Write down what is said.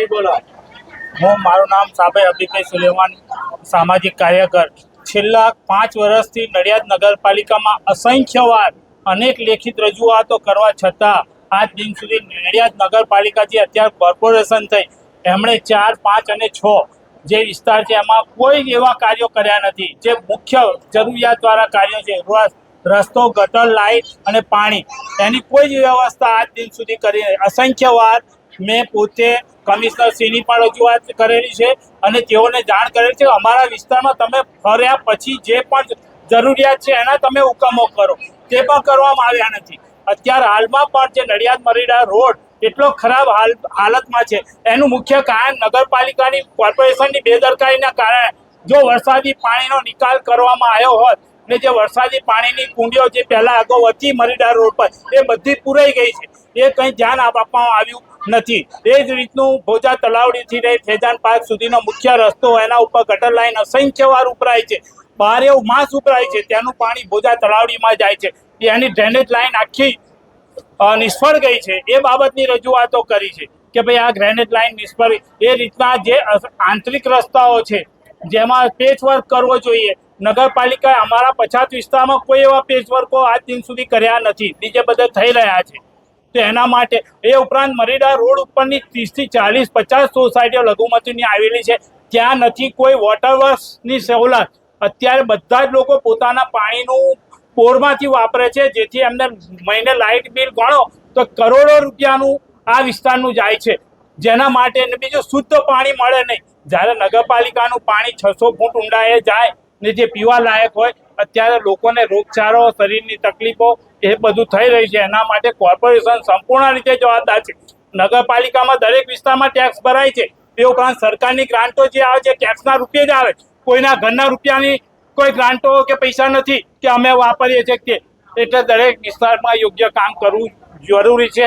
જી બોલો. મારું નામ સાબે અબીભાઈ સુલેમાન, સામાજિક કાર્યકર. છેલ્લા 5 વર્ષથી નડિયાદ નગરપાલિકામાં અસંખ્ય વાર અનેક લેખિત રજૂઆતો કરવા છતાં આજ દિન સુધી નડિયાદ નગરપાલિકા જે અત્યારે કોર્પોરેશન થઈ એમણે 4, 5 અને 6 જે વિસ્તાર છે એમાં કોઈ એવા કાર્યો કર્યા નથી જે મુખ્ય જરૂરિયાતવાળા કાર્યો છે. રસ્તો, ગટર, લાઇટ અને પાણી, એની કોઈ જ વ્યવસ્થા આજ દિન સુધી કરી નથી. અસંખ્ય વાર મેં પોતે કમિશનરશ્રીની પણ રજૂઆત કરેલી છે અને તેઓને જાણ કરેલી છે. અમારા વિસ્તારમાં તમે ફર્યા પછી જે પણ જરૂરિયાત છે એના તમે હુકમો કરો, તે પણ કરવામાં આવ્યા નથી. અત્યારે હાલમાં પણ જે નડિયાદ મરીડા રોડ એટલો ખરાબ હાલતમાં છે, એનું મુખ્ય કારણ નગરપાલિકાની કોર્પોરેશનની બેદરકારીના કારણે. જો વરસાદી પાણીનો નિકાલ કરવામાં આવ્યો હોત ને જે વરસાદી પાણીની કુંડીઓ જે પહેલાં અગાઉ હતી મરીડા રોડ પર એ બધી પૂરાઈ ગઈ છે, એ કંઈ ધ્યાન આપવામાં આવ્યું નથી. એ જ રીતનું ભોજા તલાવડીથી લઈ ફેજાન પાર્ક સુધીનો મુખ્ય રસ્તો, એના ઉપર ગટર લાઈન અસંખ્ય વાર ઉભરાય છે, બારે માસ ઉભરાય છે, ત્યાંનું પાણી ભોજા તલાવડીમાં જાય છે. એની ડ્રેનેજ લાઈન આખી નિષ્ફળ ગઈ છે. એ બાબતની રજૂઆતો કરી છે કે ભાઈ આ ડ્રેનેજ લાઈન નિષ્ફળ. એ રીતના જે આંતરિક રસ્તાઓ છે જેમાં પેચવર્ક કરવો જોઈએ, નગરપાલિકાએ અમારા 50 વિસ્તારમાં કોઈ એવા પેચવર્કો આજ દિન સુધી કર્યા નથી, બીજે બધે થઈ રહ્યા છે. તો એના માટે એ ઉપરાંત મરીડા રોડ ઉપરની 30 થી 40, 50 સોસાયટીઓ લઘુમતીની આવેલી છે, ત્યાં નથી કોઈ વોટર વર્ક્સની સવલત. અત્યારે બધા જ લોકો પોતાના પાણીનું પોરમાંથી વાપરે છે, જેથી એમને મહિને લાઇટ બિલ ગણો તો કરોડો રૂપિયાનું આ વિસ્તારનું જાય છે, જેના માટે બીજું શુદ્ધ પાણી મળે નહીં. જ્યારે નગરપાલિકાનું પાણી 600 ફૂટ ઊંડાએ જાય ને જે પીવા લાયક હોય, અત્યારે લોકોને રોગચાળો, શરીરની તકલીફો એ બધું થઈ રહી છે. એના માટે કોર્પોરેશન સંપૂર્ણ રીતે જવાબદાર છે. નગરપાલિકામાં દરેક વિસ્તારમાં ટેક્સ ભરાય છે, એ ઉપરાંત સરકારની ગ્રાન્ટો જે આવે છે ટેક્સના રૂપિયે જ આવે. કોઈના ઘરના રૂપિયાની કોઈ ગ્રાન્ટો કે પૈસા નથી કે અમે વાપરીએ છીએ તે. એટલે દરેક વિસ્તારમાં યોગ્ય કામ કરવું જરૂરી છે.